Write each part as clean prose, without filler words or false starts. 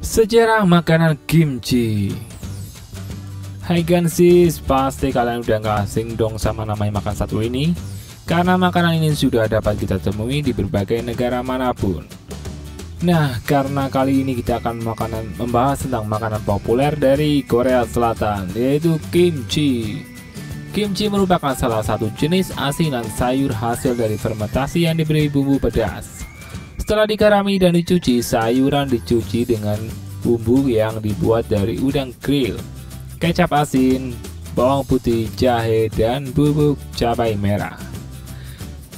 Sejarah makanan kimchi. Hai Gansis, pasti kalian udah gak asing dong sama namanya makan satu ini, karena makanan ini sudah dapat kita temui di berbagai negara manapun. Nah, karena kali ini kita akan membahas tentang makanan populer dari Korea Selatan, yaitu kimchi. Kimchi merupakan salah satu jenis asinan sayur hasil dari fermentasi yang diberi bumbu pedas. Setelah dikarami dan dicuci, sayuran dicuci dengan bumbu yang dibuat dari udang grill, kecap asin, bawang putih, jahe, dan bubuk cabai merah.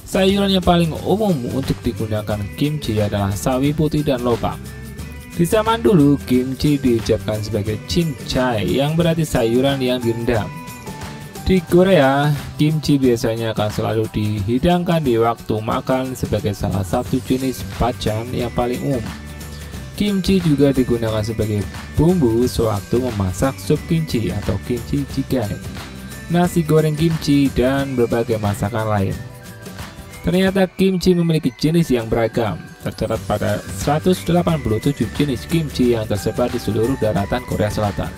Sayuran yang paling umum untuk digunakan kimchi adalah sawi putih dan lobak. Di zaman dulu, kimchi diucapkan sebagai chimchae yang berarti sayuran yang direndam. Di Korea, kimchi biasanya akan selalu dihidangkan di waktu makan sebagai salah satu jenis bacang yang paling umum. Kimchi juga digunakan sebagai bumbu sewaktu memasak sup kimchi atau kimchi jjigae, nasi goreng kimchi, dan berbagai masakan lain. Ternyata kimchi memiliki jenis yang beragam, tercatat pada 187 jenis kimchi yang tersebar di seluruh daratan Korea Selatan.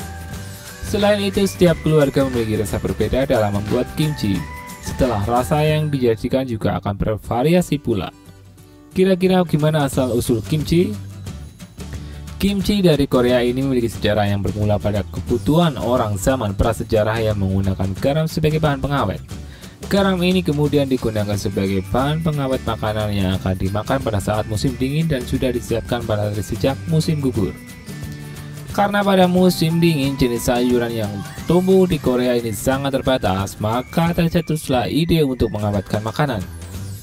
Selain itu, setiap keluarga memiliki resep berbeda dalam membuat kimchi. Setelah rasa yang disajikan juga akan bervariasi pula. Kira-kira gimana asal-usul kimchi? Kimchi dari Korea ini memiliki sejarah yang bermula pada kebutuhan orang zaman prasejarah yang menggunakan garam sebagai bahan pengawet. Garam ini kemudian digunakan sebagai bahan pengawet makanan yang akan dimakan pada saat musim dingin dan sudah disiapkan dari sejak musim gugur. Karena pada musim dingin jenis sayuran yang tumbuh di Korea ini sangat terbatas, maka tercetuslah ide untuk mengawetkan makanan.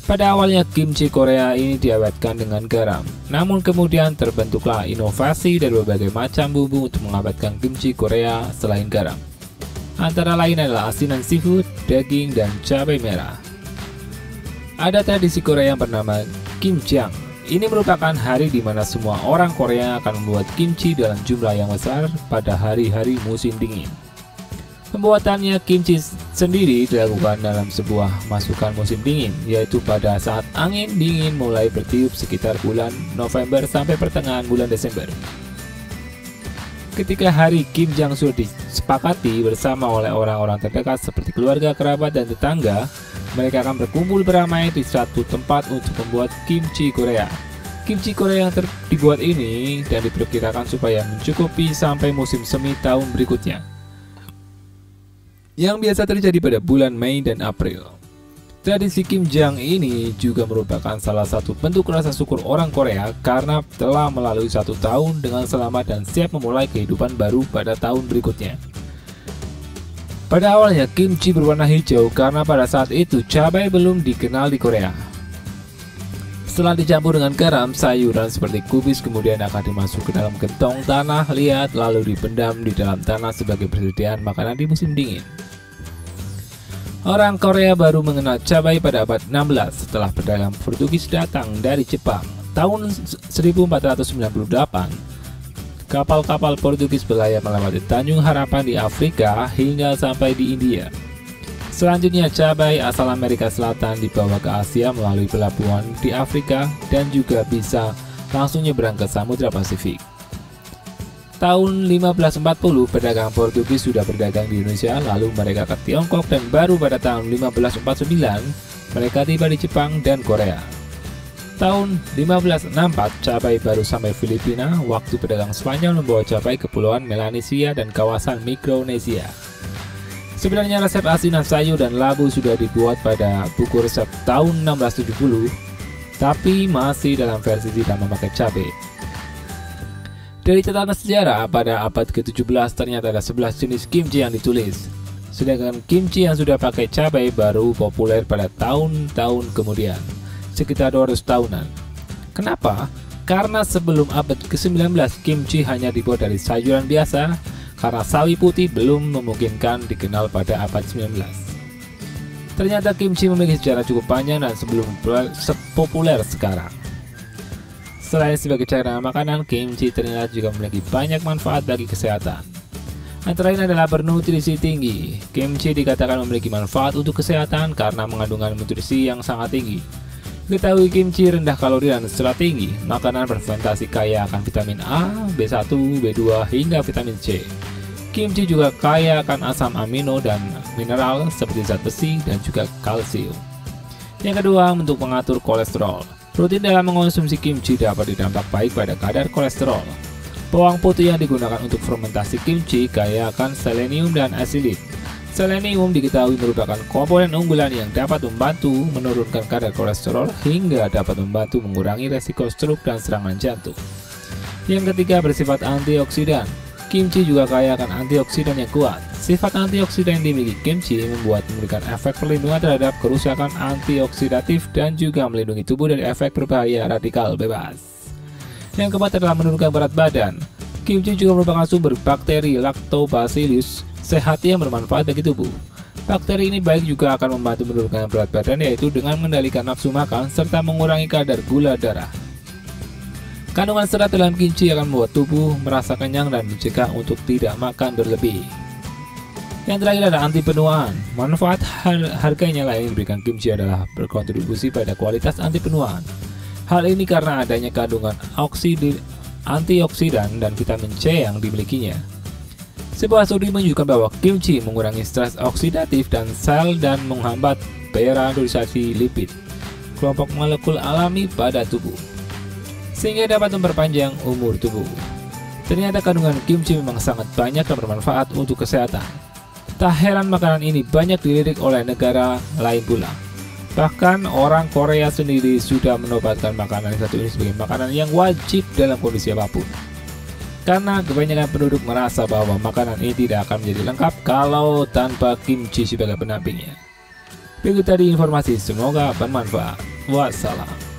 Pada awalnya kimchi Korea ini diawetkan dengan garam, namun kemudian terbentuklah inovasi dari berbagai macam bumbu untuk mengawetkan kimchi Korea selain garam. Antara lain adalah asinan seafood, daging, dan cabai merah. Ada tradisi Korea yang bernama Kimjang. Ini merupakan hari di mana semua orang Korea akan membuat kimchi dalam jumlah yang besar pada hari-hari musim dingin. Pembuatannya kimchi sendiri dilakukan dalam sebuah masukan musim dingin, yaitu pada saat angin dingin mulai bertiup sekitar bulan November sampai pertengahan bulan Desember. Ketika hari Kimjang sudah disepakati bersama oleh orang-orang terdekat seperti keluarga, kerabat, dan tetangga, mereka akan berkumpul beramai di satu tempat untuk membuat kimchi Korea. Kimchi Korea yang dibuat ini dan diperkirakan supaya mencukupi sampai musim semi tahun berikutnya, yang biasa terjadi pada bulan Mei dan April. Tradisi Kimjang ini juga merupakan salah satu bentuk rasa syukur orang Korea karena telah melalui satu tahun dengan selamat dan siap memulai kehidupan baru pada tahun berikutnya. Pada awalnya kimchi berwarna hijau karena pada saat itu cabai belum dikenal di Korea. Setelah dicampur dengan garam, sayuran seperti kubis kemudian akan dimasuk ke dalam gentong tanah liat lalu dipendam di dalam tanah sebagai persediaan makanan di musim dingin. Orang Korea baru mengenal cabai pada abad 16 setelah pedagang Portugis datang dari Jepang. Tahun 1498, kapal-kapal Portugis berlayar melewati Tanjung Harapan di Afrika hingga sampai di India. Selanjutnya cabai asal Amerika Selatan dibawa ke Asia melalui pelabuhan di Afrika dan juga bisa langsung nyebrang ke Samudra Pasifik. Tahun 1540, pedagang Portugis sudah berdagang di Indonesia, lalu mereka ke Tiongkok, dan baru pada tahun 1549 mereka tiba di Jepang dan Korea. Tahun 1564, cabai baru sampai Filipina, waktu pedagang Spanyol membawa cabai ke Kepulauan Melanesia dan kawasan Mikronesia. Sebenarnya resep asinan sayur dan labu sudah dibuat pada buku resep tahun 1670, tapi masih dalam versi tidak memakai cabai. Dari catatan sejarah, pada abad ke-17 ternyata ada 11 jenis kimchi yang ditulis. Sedangkan kimchi yang sudah pakai cabai baru populer pada tahun-tahun kemudian, sekitar 200 tahunan. Kenapa? Karena sebelum abad ke-19 kimchi hanya dibuat dari sayuran biasa, karena sawi putih belum memungkinkan dikenal pada abad 19. Ternyata kimchi memiliki sejarah cukup panjang dan sebelum populer sekarang. Selain sebagai cara makanan, kimchi ternyata juga memiliki banyak manfaat bagi kesehatan. Antara lain adalah bernutrisi tinggi. Kimchi dikatakan memiliki manfaat untuk kesehatan karena mengandung nutrisi yang sangat tinggi. Ketahui kimchi rendah kalori dan serat tinggi, makanan berfermentasi kaya akan vitamin A, B1, B2, hingga vitamin C. Kimchi juga kaya akan asam amino dan mineral seperti zat besi dan juga kalsium. Yang kedua, untuk mengatur kolesterol. Rutin dalam mengonsumsi kimchi dapat berdampak baik pada kadar kolesterol. Bawang putih yang digunakan untuk fermentasi kimchi kaya akan selenium dan asilit. Selenium diketahui merupakan komponen unggulan yang dapat membantu menurunkan kadar kolesterol hingga dapat membantu mengurangi resiko stroke dan serangan jantung. Yang ketiga, bersifat antioksidan. Kimchi juga kaya akan antioksidan yang kuat. Sifat antioksidan yang dimiliki kimchi membuat memberikan efek perlindungan terhadap kerusakan antioksidatif dan juga melindungi tubuh dari efek berbahaya radikal bebas. Yang keempat adalah menurunkan berat badan. Kimchi juga merupakan sumber bakteri Lactobacillus sehat yang bermanfaat bagi tubuh. Bakteri ini baik juga akan membantu menurunkan berat badan, yaitu dengan mengendalikan nafsu makan serta mengurangi kadar gula darah. Kandungan serat dalam kimchi akan membuat tubuh merasa kenyang dan mencegah untuk tidak makan berlebih. Yang terakhir adalah anti penuaan. Manfaat harganya lain yang diberikan kimchi adalah berkontribusi pada kualitas anti penuaan. Hal ini karena adanya kandungan antioksidan dan vitamin C yang dimilikinya. Sebuah studi menunjukkan bahwa kimchi mengurangi stres oksidatif dan sel dan menghambat peradorisasi lipid, kelompok molekul alami pada tubuh, sehingga dapat memperpanjang umur tubuh. Ternyata kandungan kimchi memang sangat banyak dan bermanfaat untuk kesehatan. Tak heran makanan ini banyak dilirik oleh negara lain pula. Bahkan orang Korea sendiri sudah menobatkan makanan satu ini sebagai makanan yang wajib dalam kondisi apapun. Karena kebanyakan penduduk merasa bahwa makanan ini tidak akan menjadi lengkap kalau tanpa kimchi sebagai pendampingnya. Begitu tadi informasi, semoga bermanfaat. Wassalam.